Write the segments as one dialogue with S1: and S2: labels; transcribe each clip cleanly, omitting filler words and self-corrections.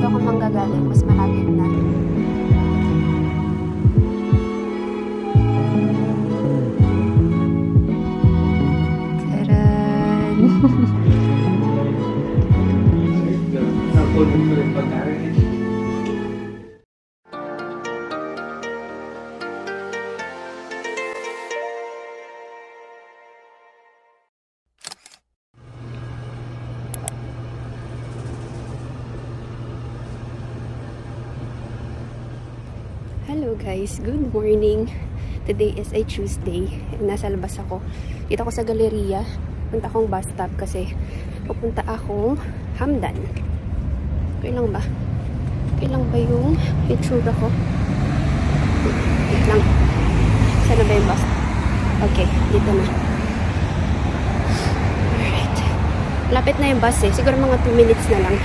S1: ako manggagaling, mas malapit na. Taran! Hello guys, good morning. Today is a Tuesday. Nasa labas ako. Dito ako sa Galleria. Punta akong bus stop kasi pupunta akong Hamdan. Okay lang ba? Okay lang ba yung itsura ko? Wait lang. Saan na ba yung bus? Okay, dito na. Alright. Lapit na yung bus eh. Siguro mga 2 minutes na lang.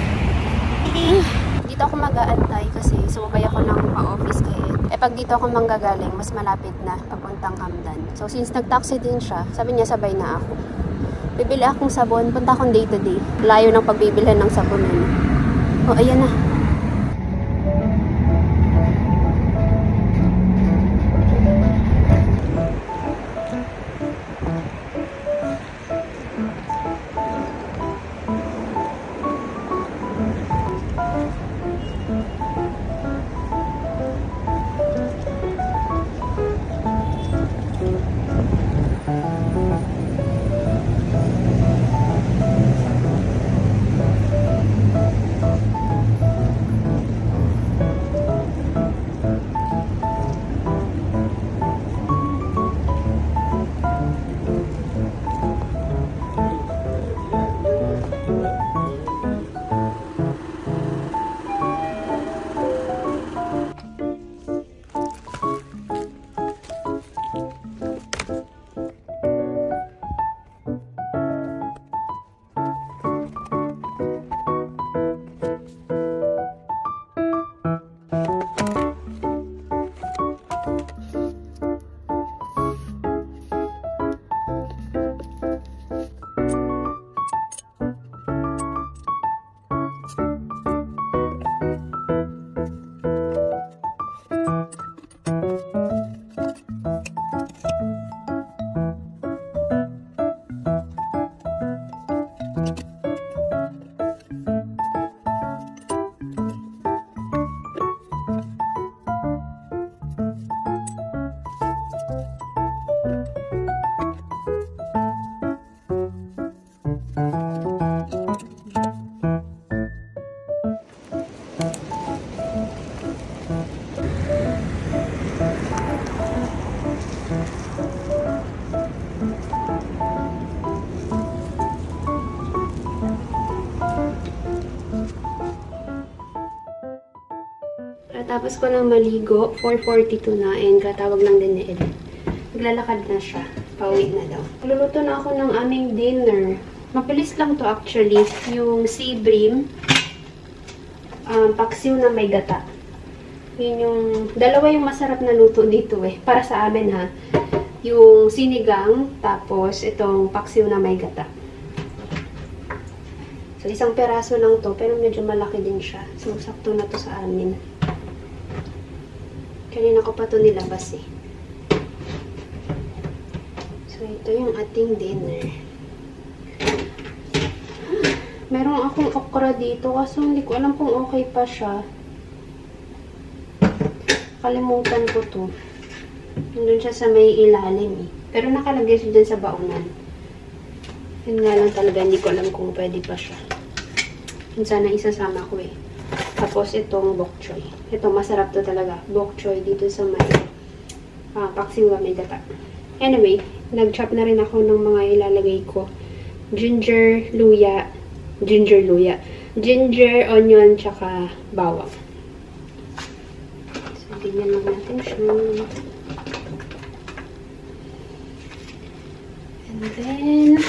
S1: Dito ako mag-aantay kasi sumabay ako ng pa-office kay Ed. Pag dito ako manggagaling, mas malapit na papuntang Hamdan. So, since nag-taxi din siya, sabi niya sabay na ako. Bibili akong sabon, punta akong day to day. Layo ng pagbibilhan ng sabon nun. Oh, ayan na. Tapos ko lang maligo, 4:42 na, and katawag lang din ni Ed. Naglalakad na siya. Pauwi na daw. Luluto na ako ng aming dinner. Mabilis lang to actually. Yung sea bream, paksiw na may gata. Yun yung, dalawa yung masarap na luto dito eh. Para sa amin ha. Yung sinigang, tapos itong paksiw na may gata. So, isang peraso lang to, pero medyo malaki din siya. So, sakto na to sa amin. Kanina ko pa ito nilabas eh. So, ito yung ating dinner. Meron akong okra dito, kaso hindi ko alam kung okay pa siya. Kalimutan ko to. Nandun siya sa may ilalim eh. Pero nakalagay siya dyan sa baunan. Yun nga lang talaga, hindi ko alam kung pwede pa siya. Yun sana isasama ko eh. Tapos itong bok choy. Ito, masarap to talaga. Bok choy dito sa may paksiwa may gata. Anyway, nag-chop na rin ako ng mga ilalagay ko. Ginger, onion, tsaka bawang. So, ganyan lang natin siya. And then,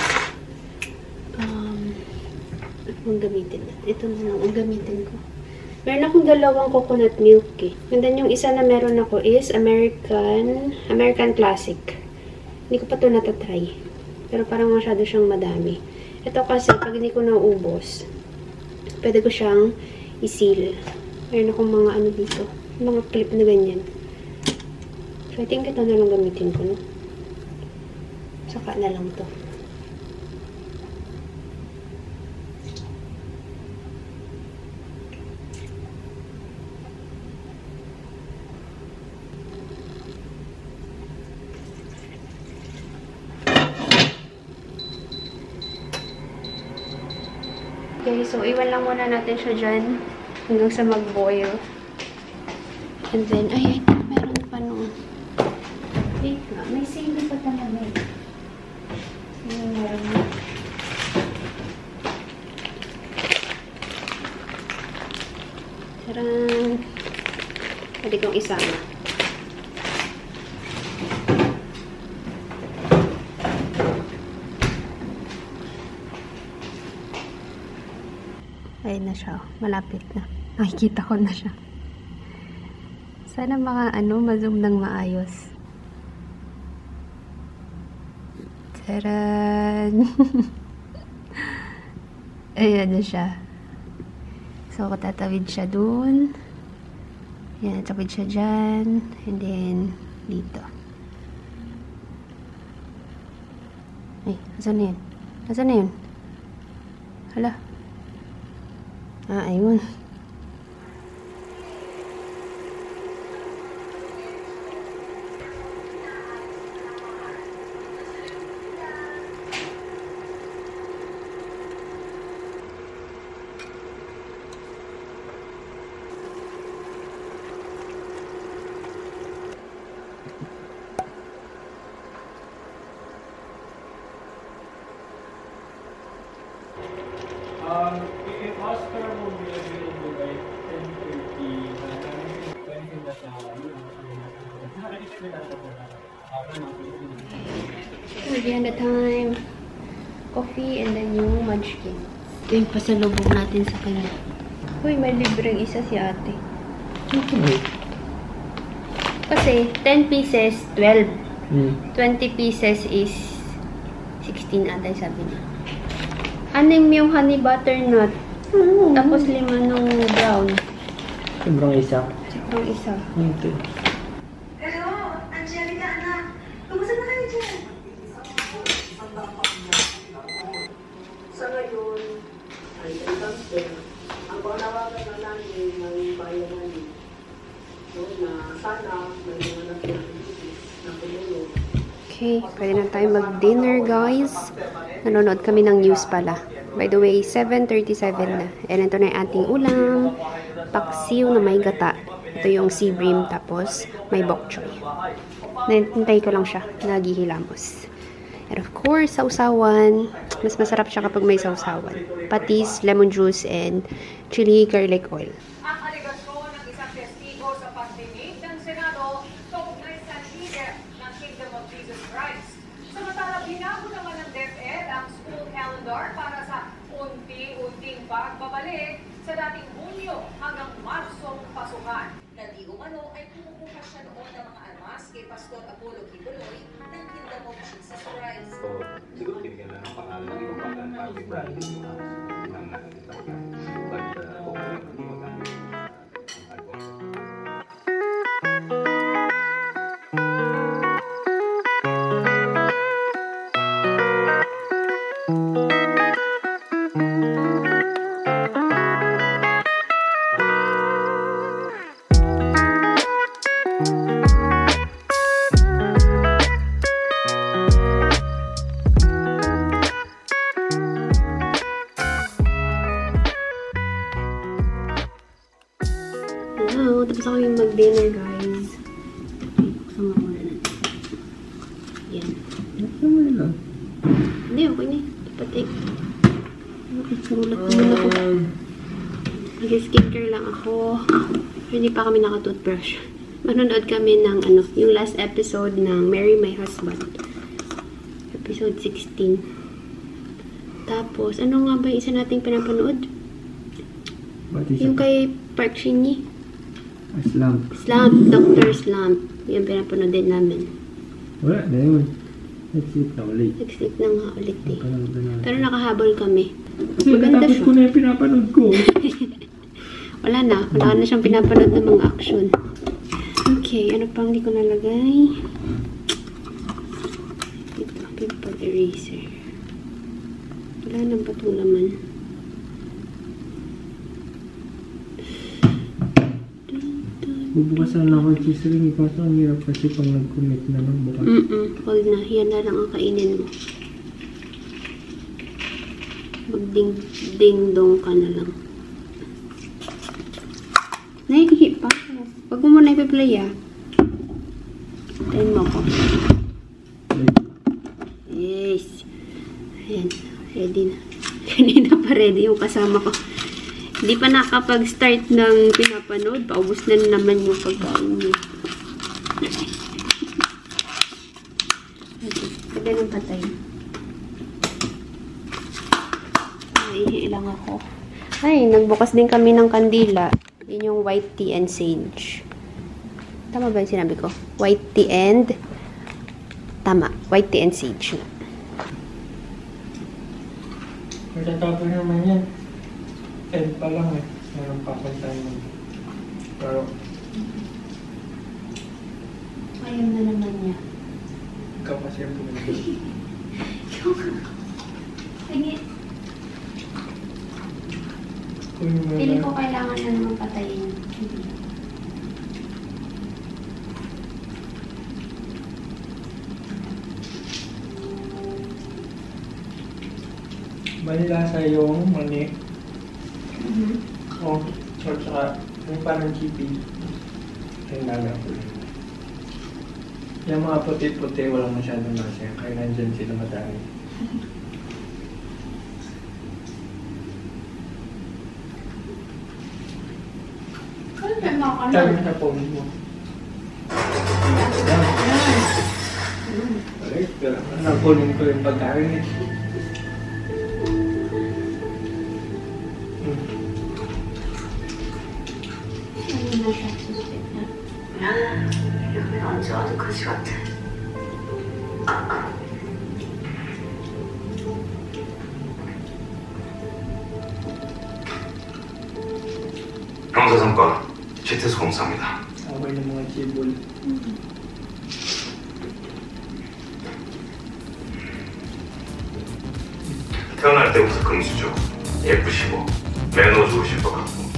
S1: ang gamitin natin. Ito na lang ang gamitin ko. Meron akong dalawang coconut milk eh. And then yung isa na meron ako is American Classic. Hindi ko pa ito natatry. Pero parang masyado siyang madami. Ito kasi pag hindi ko naubos, pwede ko siyang i-seal. Meron akong mga ano dito. Mga clip na ganyan. So, I think ito na lang gamitin ko, no? Saka na lang to. Okay, so iwan lang muna natin siya dyan hanggang sa mag-boil. And then, ay, meron pa no. Wait nga, may sili pa talaga eh. Sino meron na? Tarang! Pwede kong isama. Ayun na siya. Malapit na. Nakikita ko na siya. Sana ma-zoom ng maayos. Taran! Ayan na siya. So, tatawid siya dun. Ayan, tatawid siya dyan. And then, dito. Ay, asan na yun? Asan na yun? Hala. Ah, ayun.
S2: If Oscar will be available by 10:30, anything that
S1: We're at the time. Coffee and then yung munchkin. Ito yung pasalubong natin sa kanya. Uy, may libreng isa si ate. Kasi 10 pieces, 12. 20 pieces is 16 ata sabi niya. Anim yung honey butternut. Tapos 5 nung brown.
S2: Sobrang isa.
S1: Sobrang isa.
S2: Ito.
S3: Hello, Angelica anak. Kumusta na kayo dyan?
S4: Sa ngayon, ay dumpster, ang panawagan na namin ng bayan no, na sana may mga nagpapalibis na tumulong.
S1: Okay, pwede na tayo mag-dinner guys. Nanonood kami ng news pala. By the way, 7:37 na. And ito na yung ating ulam. Paksiw na may gata. Ito yung sea bream tapos may bok choy. Nahintay ko lang siya. Naghihilamos. And of course, sausawan. Mas masarap siya kapag may sausawan. Patis, lemon juice, and chili garlic oil.
S5: Ang aligasyon ng isang testigo sa pagdinig ng Senado kaugnay sa leader ng Kingdom of Jesus Christ. Samantala, binago naman ng DepEd ang school calendar para sa unti-unting pagbabalik sa dating Hunyo hanggang Marsong pasukan.
S3: Nadi umano ay pumupukas siya noon ng mga armas kay Pastor Apollo Kibuloy ng Kingdom of Jesus Christ.
S6: So, siguro binigyan na ng pangalan ng ibang pangalan para i-branding yung ng nakikita ka. But, hopefully, hindi magamit ang alcohol.
S1: Hello, tapos ako yung mag-dinner guys. Buksan nga muna natin. Yan. Hindi, okay na. Dapat eh. Nakasulat naman ako. Nag-skincare lang ako. Hindi pa kami naka-toothbrush. Manonood kami ng yung last episode ng Marry My Husband. Episode 16. Tapos, ano nga ba yung isa nating pinapanood? Yung kay Park Shin-hye.
S2: Slump.
S1: Slump. Dr. Slump. Yung pinapanood din namin.
S2: Wala na yun. Nag-sleep na ulit.
S1: Nag-sleep na nga ulit eh.
S2: Napanood na natin.
S1: Pero nakahabol kami.
S2: Kasi
S1: Maganda
S2: natapos
S1: siya.
S2: ko na yung pinapanood ko.
S1: Wala na siyang pinapanood ng mga action. Okay, ano pang hindi ko nalagay? Ito, pimple eraser. Wala nang bato naman.
S2: Bubukasan lang ako yung cheese ring. Kaso ang hirap kasi pang nag-commit na ng bukas.
S1: Huwag na. Yan na lang ang kainin mo. Mag-ding-dong ka na lang. Nahihihi pa. Huwag mo muna ipi-play Tayin mo ako. Yes. Ayan. Ready na. Kanina pa ready yung kasama ko. Hindi pa nakapag-start ng pinapanood. Paubos na naman yung pagkain niya. Okay. Pwede nang patay. Ay, ilang ako. Ay, nagbukas din kami ng kandila. Yun yung white tea and sage. Tama ba yung sinabi ko? White tea and... Tama. White tea and sage na.
S2: Matatapos naman yan. 10 pa lang eh. Meron pa akong time. Pero...
S1: Ayaw na naman niya.
S2: ikaw kasi yung pumunta.
S1: Pili ko kailangan na naman patayin.
S2: Malilasa yung mani. O, at saka yung parang chippy. Yung naga ko. Yung mga puti-puti, walang masyadong lasa. Kaya nandyan sila madami. Tama na po mo. Balik, pero nakunin ko yung pagkain eh.
S1: Ano na siya? Suspect na. 이러면 언제 어디까지 같아?
S6: 형사 성과 최태수 검사입니다.
S2: Okay ng mga chibol.
S6: 태어날 때부터 금수저, 예쁘시고 매너 좋으실 것 같고